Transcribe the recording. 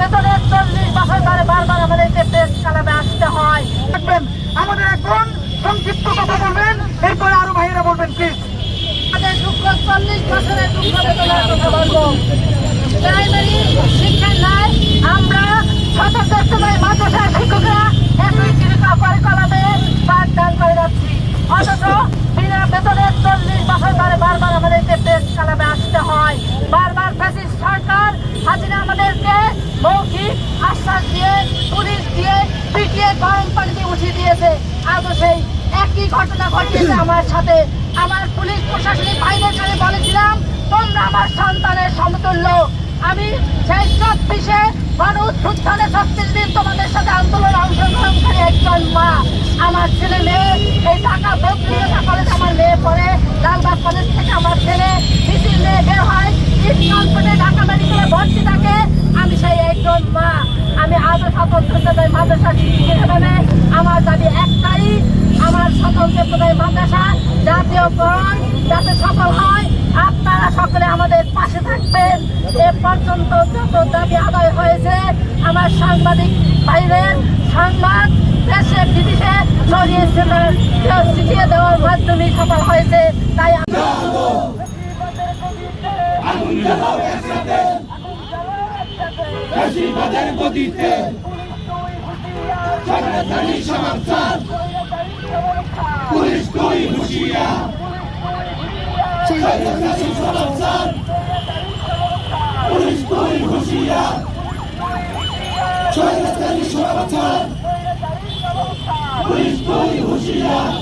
বেতনের 40 বছর ধরে বারবার আমাদেরকে প্রেস ক্লাবে আসতে হয়। আমাদের এখন সংক্ষিপ্ত কথা বলবেন, এরপরে আরো ভাইয়েরা বলবেন প্লিজ। আমাদের দুঃখ 40 বছরের দুঃখ বেতনের কথা বলবো। প্রাইমারি শিক্ষার নাই আমরা স্বতন্ত্রতায় মাদ্রাসার শিক্ষকরা একই জীবিকা পরিকল্পনাতে পাঠদান করে যাচ্ছি, অথচ বিনা বেতনের 40 বছর ধরে বারবার আমাদেরকে প্রেস ক্লাবে আসতে হয়। বারবার ফ্যাসিস্ট সরকার হাসিনা আমাদেরকে মৌখিক আশ্বাস দিয়ে, পুলিশ দিয়ে, পিটিয়ে গরম পানিতে উঠিয়ে দিয়েছে। আজও সেই একই ঘটনা ঘটিয়েছে আমার সাথে। আমার পুলিশ প্রশাসনিক বাহিনীর সাথে বলেছিলাম তোমরা আমার সন্তানের সমতুল্য। আমি সেই 34-এ গণ-উত্থানে 36 দিন তোমাদের সাথে আন্দোলন অংশগ্রহণকারী একজন মা। আমার ছেলে মেয়ে এই ঢাকা বত্রিশা কলেজ আমার মেয়ে পড়ে, লালবাগ কলেজ থেকে আমার ছেলে মিছিল নিয়ে বের হয়, ইস্টনপেটে ঢাকা মেডিকেলে ভর্তি থাকে। আমি সেই একজন মা। আমি আজও স্বতন্ত্রতায় মাদ্রাসা শিক্ষক হিসেবে আমার দাবি একটাই, আমার স্বতন্ত্রতায় মাদ্রাসা জাতীয়করণ যাতে সফল হয়। আপনারা সকলে আমাদের পাশে থাকবেন। এ পর্যন্ত যত দাবি আদায় হয়েছে আমার সাংবাদিক ভাইদের সংবাদ দেশে বিদেশে ছড়িয়ে দেওয়ার মাধ্যমে সফল হয়েছে। তাই পুলিশ তুই হুঁশিয়ার, পুলিশ তুই হুঁশিয়ার, পুলিশ তুই হুঁশিয়ার।